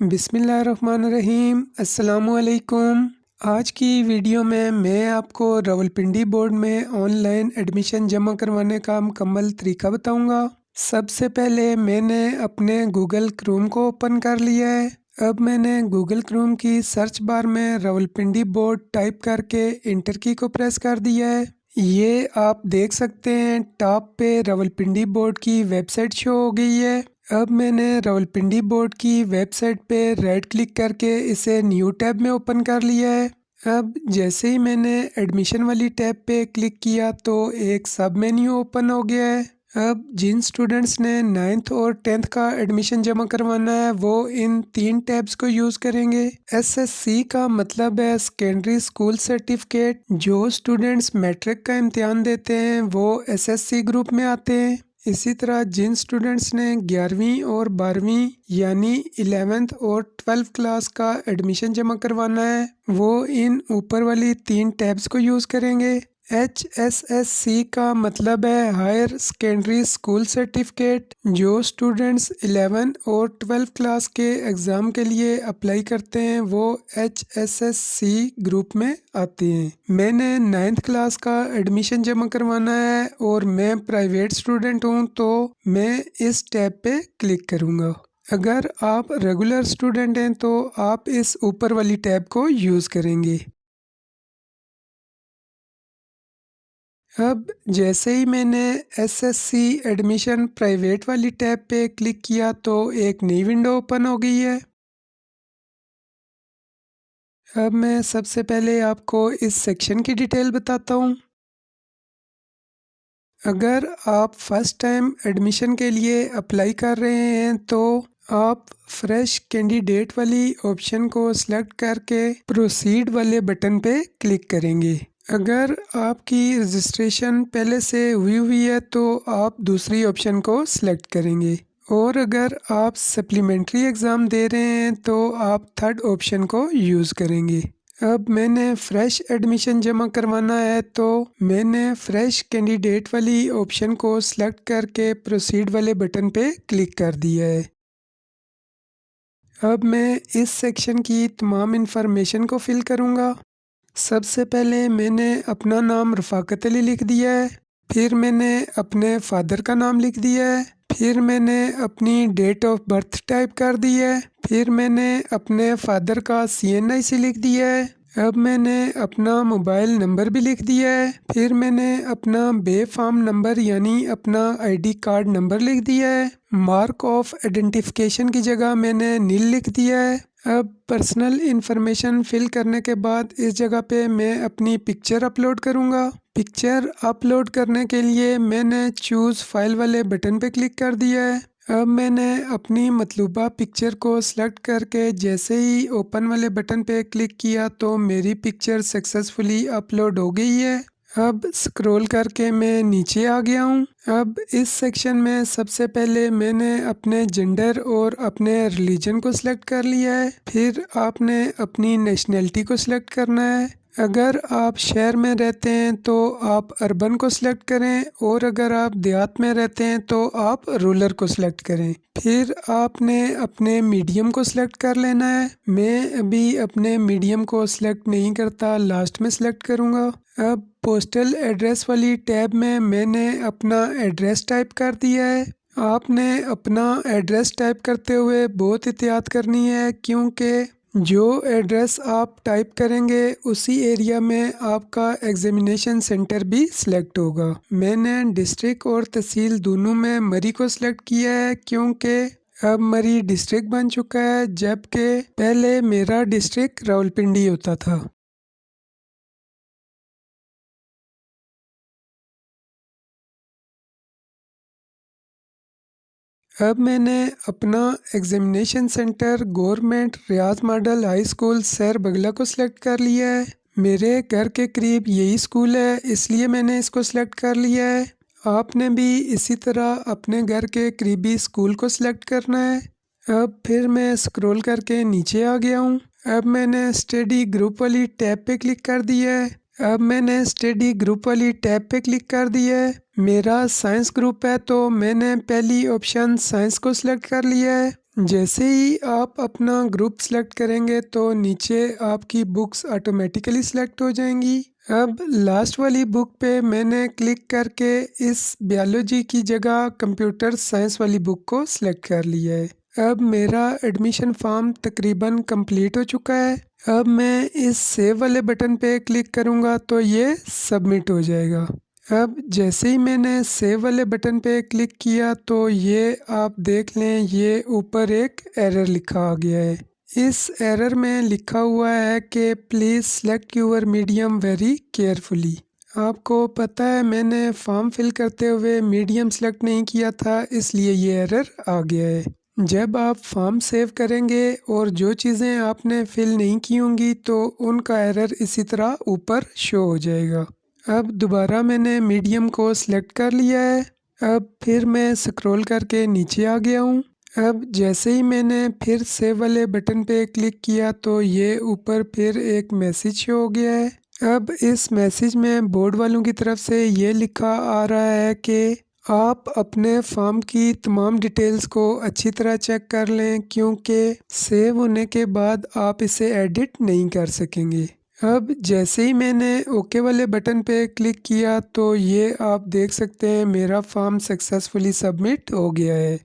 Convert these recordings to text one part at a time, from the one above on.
بسم اللہ الرحمن الرحیم۔ السلام علیکم۔ آج کی ویڈیو میں آپ کو راولپنڈی بورڈ میں آن لائن ایڈمیشن جمع کروانے کا مکمل طریقہ بتاؤں گا۔ سب سے پہلے میں نے اپنے گوگل کروم کو اوپن کر لیا ہے۔ اب میں نے گوگل کروم کی سرچ بار میں راولپنڈی بورڈ ٹائپ کر کے انٹر کی کو پریس کر دیا ہے۔ یہ آپ دیکھ سکتے ہیں ٹاپ پہ راولپنڈی بورڈ کی ویب سائٹ شو ہو گئی ہے۔ اب میں نے راولپنڈی بورڈ کی ویب سائٹ پہ رائٹ کلک کر کے اسے نیو ٹیب میں اوپن کر لیا ہے۔ اب جیسے ہی میں نے ایڈمیشن والی ٹیب پہ کلک کیا تو ایک سب مینیو اوپن ہو گیا ہے۔ اب جن سٹوڈنٹس نے 9th اور 10th کا ایڈمیشن جمع کروانا ہے وہ ان 3 ٹیبز کو یوز کریں گے۔ SSC کا مطلب ہے سیکنڈری اسکول سرٹیفکیٹ۔ جو سٹوڈنٹس میٹرک کا امتحان دیتے ہیں وہ SSC گروپ میں آتے ہیں۔ اسی طرح جن سٹوڈنٹس نے 11ویں اور 12ویں یعنی 11th اور 12th کلاس کا ایڈمیشن جمع کروانا ہے وہ ان اوپر والی 3 ٹیبز کو یوز کریں گے۔ HSSC کا مطلب ہے ہائر سیکنڈری اسکول سرٹیفکیٹ۔ جو سٹوڈنٹس 11 اور 12 کلاس کے ایگزام کے لیے اپلائی کرتے ہیں وہ HSSC گروپ میں آتے ہیں۔ میں نے 9th کلاس کا ایڈمیشن جمع کروانا ہے اور میں پرائیویٹ اسٹوڈنٹ ہوں تو میں اس ٹیب پہ کلک کروں گا۔ اگر آپ ریگولر اسٹوڈنٹ ہیں تو آپ اس اوپر والی ٹیب کو یوز کریں گے۔ اب جیسے ہی میں نے SSC ایڈمیشن پرائیویٹ والی ٹیب پہ کلک کیا تو ایک نئی ونڈو اوپن ہو گئی ہے۔ اب میں سب سے پہلے آپ کو اس سیکشن کی ڈیٹیل بتاتا ہوں۔ اگر آپ فرسٹ ٹائم ایڈمیشن کے لیے اپلائی کر رہے ہیں تو آپ فریش کینڈیڈیٹ والی آپشن کو سلیکٹ کر کے پروسیڈ والے بٹن پہ کلک کریں گے۔ اگر آپ کی رجسٹریشن پہلے سے ہوئی ہے تو آپ دوسری آپشن کو سلیکٹ کریں گے، اور اگر آپ سپلیمنٹری ایگزام دے رہے ہیں تو آپ تھرڈ آپشن کو یوز کریں گے۔ اب میں نے فریش ایڈمیشن جمع کروانا ہے تو میں نے فریش کینڈیڈیٹ والی آپشن کو سلیکٹ کر کے پروسیڈ والے بٹن پہ کلک کر دیا ہے۔ اب میں اس سیکشن کی تمام انفارمیشن کو فل کروں گا۔ سب سے پہلے میں نے اپنا نام رفاقت علی لکھ دیا ہے، پھر میں نے اپنے فادر کا نام لکھ دیا ہے، پھر میں نے اپنی ڈیٹ آف برتھ ٹائپ کر دی ہے، پھر میں نے اپنے فادر کا CNIC لکھ دیا ہے۔ اب میں نے اپنا موبائل نمبر بھی لکھ دیا ہے، پھر میں نے اپنا بے فارم نمبر یعنی اپنا ID کارڈ نمبر لکھ دیا ہے۔ مارک آف آئیڈینٹیفیکیشن کی جگہ میں نے نیل لکھ دیا ہے۔ اب پرسنل انفارمیشن فل کرنے کے بعد اس جگہ پہ میں اپنی پکچر اپلوڈ کروں گا۔ پکچر اپلوڈ کرنے کے لیے میں نے چوز فائل والے بٹن پہ کلک کر دیا ہے۔ اب میں نے اپنی مطلوبہ پکچر کو سلیکٹ کر کے جیسے ہی اوپن والے بٹن پہ کلک کیا تو میری پکچر سکسیسفلی اپلوڈ ہو گئی ہے۔ اب سکرول کر کے میں نیچے آ گیا ہوں۔ اب اس سیکشن میں سب سے پہلے میں نے اپنے جینڈر اور اپنے ریلیجن کو سلیکٹ کر لیا ہے، پھر آپ نے اپنی نیشنلٹی کو سلیکٹ کرنا ہے۔ اگر آپ شہر میں رہتے ہیں تو آپ اربن کو سلیکٹ کریں، اور اگر آپ دیہات میں رہتے ہیں تو آپ رورل کو سلیکٹ کریں۔ پھر آپ نے اپنے میڈیم کو سلیکٹ کر لینا ہے۔ میں ابھی اپنے میڈیم کو سلیکٹ نہیں کرتا، لاسٹ میں سلیکٹ کروں گا۔ اب پوسٹل ایڈریس والی ٹیب میں نے اپنا ایڈریس ٹائپ کر دیا ہے۔ آپ نے اپنا ایڈریس ٹائپ کرتے ہوئے بہت احتیاط کرنی ہے، کیونکہ جو ایڈریس آپ ٹائپ کریں گے اسی ایریا میں آپ کا ایگزامینیشن سینٹر بھی سلیکٹ ہوگا۔ میں نے ڈسٹرکٹ اور تحصیل دونوں میں مری کو سلیکٹ کیا ہے، کیونکہ اب مری ڈسٹرکٹ بن چکا ہے جبکہ پہلے میرا ڈسٹرکٹ راولپنڈی ہوتا تھا۔ اب میں نے اپنا ایگزامینیشن سینٹر گورنمنٹ ریاض ماڈل ہائی اسکول سیر بگلا کو سلیکٹ کر لیا ہے۔ میرے گھر کے قریب یہی اسکول ہے، اس لیے میں نے اس کو سلیکٹ کر لیا ہے۔ آپ نے بھی اسی طرح اپنے گھر کے قریبی اسکول کو سلیکٹ کرنا ہے۔ اب پھر میں سکرول کر کے نیچے آ گیا ہوں۔ اب میں نے اسٹڈی گروپ والی ٹیب پہ کلک کر دیا ہے۔ اب میں نے اسٹڈی گروپ والی ٹیب پہ کلک کر دیا ہے۔ میرا سائنس گروپ ہے تو میں نے پہلی آپشن سائنس کو سلیکٹ کر لیا ہے۔ جیسے ہی آپ اپنا گروپ سلیکٹ کریں گے تو نیچے آپ کی بکس آٹومیٹیکلی سلیکٹ ہو جائیں گی۔ اب لاسٹ والی بک پہ میں نے کلک کر کے اس بیالوجی کی جگہ کمپیوٹر سائنس والی بک کو سلیکٹ کر لیا ہے۔ اب میرا ایڈمیشن فارم تقریباً کمپلیٹ ہو چکا ہے۔ اب میں اس سیو والے بٹن پہ کلک کروں گا تو یہ سبمٹ ہو جائے گا۔ اب جیسے ہی میں نے سیو والے بٹن پہ کلک کیا تو یہ آپ دیکھ لیں، یہ اوپر ایک ایرر لکھا آ گیا ہے۔ اس ایرر میں لکھا ہوا ہے کہ please select your medium very carefully. آپ کو پتہ ہے میں نے فارم فل کرتے ہوئے میڈیم سلیکٹ نہیں کیا تھا، اس لیے یہ ایرر آ گیا ہے۔ جب آپ فارم سیو کریں گے اور جو چیزیں آپ نے فل نہیں کی ہوں گی تو ان کا ایرر اسی طرح اوپر شو ہو جائے گا۔ اب دوبارہ میں نے میڈیم کو سلیکٹ کر لیا ہے۔ اب پھر میں سکرول کر کے نیچے آ گیا ہوں۔ اب جیسے ہی میں نے پھر سیو والے بٹن پہ کلک کیا تو یہ اوپر پھر ایک میسیج شو ہو گیا ہے۔ اب اس میسیج میں بورڈ والوں کی طرف سے یہ لکھا آ رہا ہے کہ آپ اپنے فارم کی تمام ڈیٹیلز کو اچھی طرح چیک کر لیں کیونکہ سیو ہونے کے بعد آپ اسے ایڈٹ نہیں کر سکیں گے۔ اب جیسے ہی میں نے اوکے والے بٹن پہ کلک کیا تو یہ آپ دیکھ سکتے ہیں میرا فارم سکسیسفلی سبمٹ ہو گیا ہے۔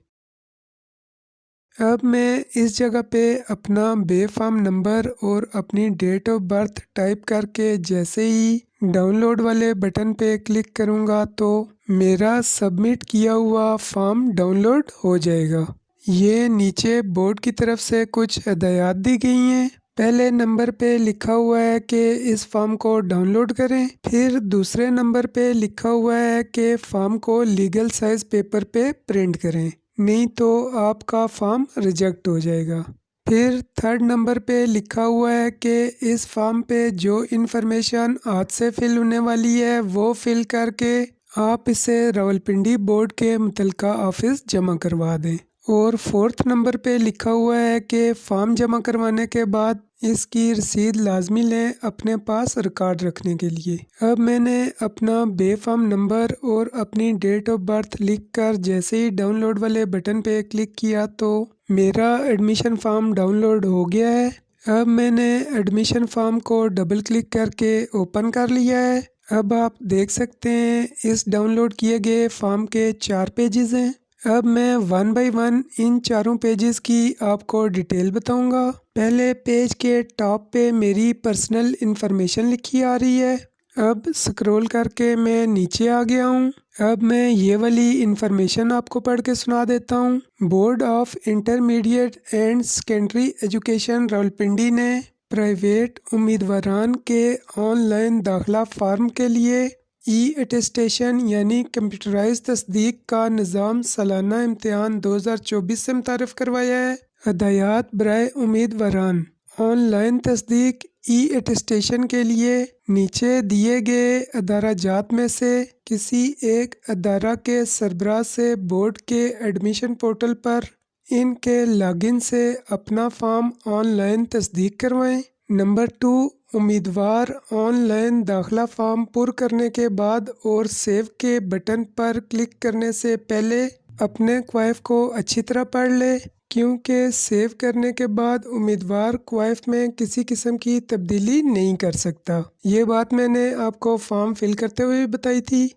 اب میں اس جگہ پہ اپنا بے فارم نمبر اور اپنی ڈیٹ آف برتھ ٹائپ کر کے جیسے ہی ڈاؤن لوڈ والے بٹن پہ کلک کروں گا تو میرا سبمٹ کیا ہوا فارم ڈاؤن لوڈ ہو جائے گا۔ یہ نیچے بورڈ کی طرف سے کچھ ہدایات دی گئی ہیں۔ پہلے نمبر پہ لکھا ہوا ہے کہ اس فارم کو ڈاؤن لوڈ کریں، پھر دوسرے نمبر پہ لکھا ہوا ہے کہ فارم کو لیگل سائز پیپر پہ پرنٹ کریں، نہیں تو آپ کا فارم ریجیکٹ ہو جائے گا۔ پھر تھرڈ نمبر پہ لکھا ہوا ہے کہ اس فارم پہ جو انفارمیشن ہاتھ سے فل ہونے والی ہے وہ فل کر کے آپ اسے راولپنڈی بورڈ کے متعلقہ آفس جمع کروا دیں۔ اور فورتھ نمبر پہ لکھا ہوا ہے کہ فارم جمع کروانے کے بعد اس کی رسید لازمی لیں اپنے پاس ریکارڈ رکھنے کے لیے۔ اب میں نے اپنا بے فارم نمبر اور اپنی ڈیٹ آف برتھ لکھ کر جیسے ہی ڈاؤن لوڈ والے بٹن پہ کلک کیا تو میرا ایڈمیشن فارم ڈاؤن لوڈ ہو گیا ہے۔ اب میں نے ایڈمیشن فارم کو ڈبل کلک کر کے اوپن کر لیا ہے۔ اب آپ دیکھ سکتے ہیں اس ڈاؤن لوڈ کیے گئے فارم کے 4 پیجز ہیں۔ اب میں 1 بائی 1 ان چاروں پیجز کی آپ کو ڈیٹیل بتاؤں گا۔ پہلے پیج کے ٹاپ پہ میری پرسنل انفارمیشن لکھی آ رہی ہے۔ اب سکرول کر کے میں نیچے آ گیا ہوں۔ اب میں یہ والی انفارمیشن آپ کو پڑھ کے سنا دیتا ہوں۔ Board of intermediate and secondary education Rawalpindi نے پرائیویٹ امیدواران کے آن لائن داخلہ فارم کے لیے ای اٹیسٹیشن یعنی کمپیوٹرائز تصدیق کا نظام سالانہ امتحان 2024 سے متعارف کروایا ہے۔ ہدایات برائے امیدواران: آن لائن تصدیق ای اٹیسٹیشن کے لیے نیچے دیے گئے ادارہ جات میں سے کسی ایک ادارہ کے سربراہ سے بورڈ کے ایڈمیشن پورٹل پر ان کے لاگ ان سے اپنا فارم آن لائن تصدیق کروائیں۔ نمبر 2، امیدوار آن لائن داخلہ فارم پر کرنے کے بعد اور سیو کے بٹن پر کلک کرنے سے پہلے اپنے کوائف کو اچھی طرح پڑھ لے کیونکہ سیو کرنے کے بعد امیدوار کوائف میں کسی قسم کی تبدیلی نہیں کر سکتا۔ یہ بات میں نے آپ کو فارم فل کرتے ہوئے بتائی تھی۔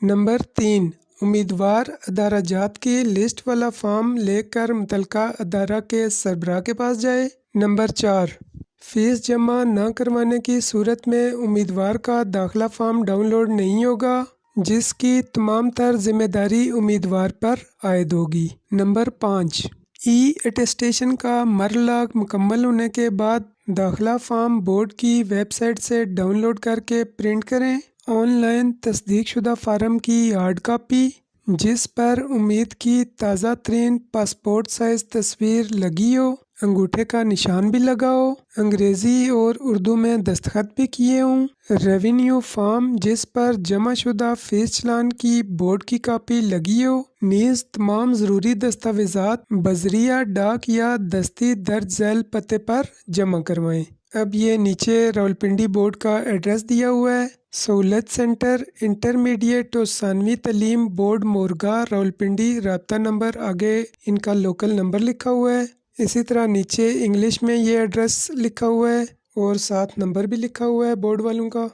نمبر 3، امیدوار ادارہ جات کی لسٹ والا فارم لے کر متعلقہ ادارہ کے سربراہ کے پاس جائے۔ نمبر 4، فیس جمع نہ کروانے کی صورت میں امیدوار کا داخلہ فارم ڈاؤن لوڈ نہیں ہوگا جس کی تمام تر ذمہ داری امیدوار پر عائد ہوگی۔ نمبر 5، ای اٹیسٹیشن کا مرحلہ مکمل ہونے کے بعد داخلہ فارم بورڈ کی ویب سائٹ سے ڈاؤن لوڈ کر کے پرنٹ کریں۔ آن لائن تصدیق شدہ فارم کی ہارڈ کاپی جس پر امید کی تازہ ترین پاسپورٹ سائز تصویر لگی ہو، انگوٹھے کا نشان بھی لگا ہو، انگریزی اور اردو میں دستخط بھی کیے ہوں، ریونیو فارم جس پر جمع شدہ فیس چلان کی بورڈ کی کاپی لگی ہو، نیز تمام ضروری دستاویزات بذریعہ ڈاک یا دستی درج ذیل پتے پر جمع کروائیں۔ اب یہ نیچے راولپنڈی بورڈ کا ایڈریس دیا ہوا ہے، سہولت سینٹر انٹرمیڈیٹ و ثانوی تعلیم بورڈ مورگا راولپنڈی، رابطہ نمبر آگے ان کا لوکل نمبر لکھا ہوا ہے۔ اسی طرح نیچے انگلش میں یہ ایڈریس لکھا ہوا ہے اور ساتھ نمبر بھی لکھا ہوا ہے بورڈ والوں کا۔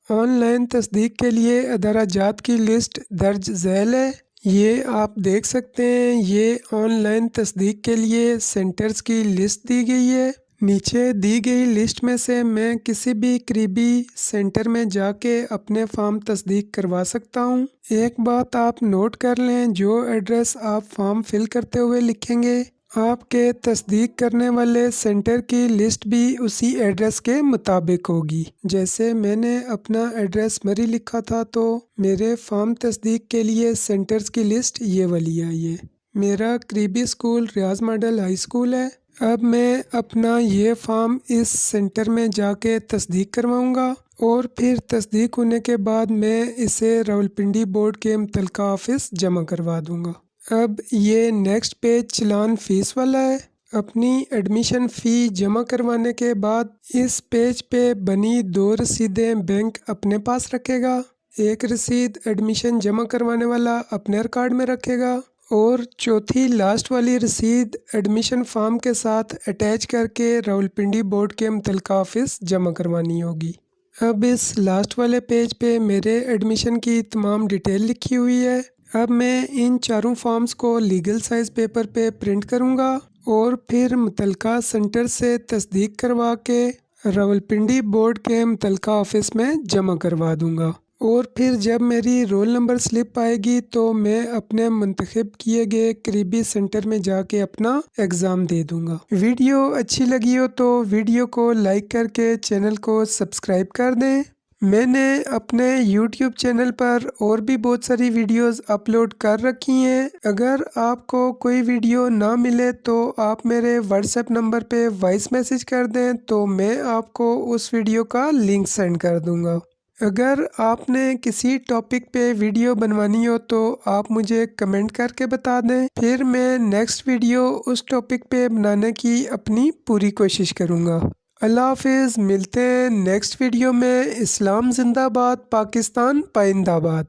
آن لائن تصدیق کے لیے ادارہ جات کی لسٹ درج ذیل ہے۔ یہ آپ دیکھ سکتے ہیں، یہ آن لائن تصدیق کے لیے سینٹرز کی لسٹ دی گئی ہے۔ نیچے دی گئی لسٹ میں سے میں کسی بھی قریبی سینٹر میں جا کے اپنے فارم تصدیق کروا سکتا ہوں۔ ایک بات آپ نوٹ کر لیں، جو ایڈریس آپ فارم فل کرتے ہوئے لکھیں گے، آپ کے تصدیق کرنے والے سینٹر کی لسٹ بھی اسی ایڈریس کے مطابق ہوگی۔ جیسے میں نے اپنا ایڈریس مری لکھا تھا تو میرے فارم تصدیق کے لیے سینٹرز کی لسٹ یہ والی آئی ہے۔ میرا قریبی اسکول ریاض ماڈل ہائی اسکول ہے۔ اب میں اپنا یہ فارم اس سینٹر میں جا کے تصدیق کرواؤں گا اور پھر تصدیق ہونے کے بعد میں اسے راولپنڈی بورڈ کے متعلقہ آفس جمع کروا دوں گا۔ اب یہ نیکسٹ پیج چلان فیس والا ہے۔ اپنی ایڈمیشن فی جمع کروانے کے بعد اس پیج پہ بنی 2 رسیدیں بینک اپنے پاس رکھے گا۔ ایک رسید ایڈمیشن جمع کروانے والا اپنے ریکارڈ میں رکھے گا اور چوتھی لاسٹ والی رسید ایڈمیشن فارم کے ساتھ اٹیچ کر کے راولپنڈی بورڈ کے متعلقہ آفس جمع کروانی ہوگی۔ اب اس لاسٹ والے پیج پہ میرے ایڈمیشن کی تمام ڈیٹیل لکھی ہوئی ہے۔ اب میں ان چاروں فارمز کو لیگل سائز پیپر پہ پرنٹ کروں گا اور پھر متعلقہ سینٹر سے تصدیق کروا کے راولپنڈی بورڈ کے متعلقہ آفس میں جمع کروا دوں گا، اور پھر جب میری رول نمبر سلپ آئے گی تو میں اپنے منتخب کیے گئے قریبی سینٹر میں جا کے اپنا ایگزام دے دوں گا۔ ویڈیو اچھی لگی ہو تو ویڈیو کو لائک کر کے چینل کو سبسکرائب کر دیں۔ میں نے اپنے یوٹیوب چینل پر اور بھی بہت ساری ویڈیوز اپلوڈ کر رکھی ہیں۔ اگر آپ کو کوئی ویڈیو نہ ملے تو آپ میرے واٹس ایپ نمبر پہ وائس میسیج کر دیں تو میں آپ کو اس ویڈیو کا لنک سینڈ کر دوں گا۔ اگر آپ نے کسی ٹاپک پہ ویڈیو بنوانی ہو تو آپ مجھے کمنٹ کر کے بتا دیں، پھر میں نیکسٹ ویڈیو اس ٹاپک پہ بنانے کی اپنی پوری کوشش کروں گا۔ اللہ حافظ، ملتے ہیں نیکسٹ ویڈیو میں۔ اسلام زندہ باد، پاکستان پائندہ باد۔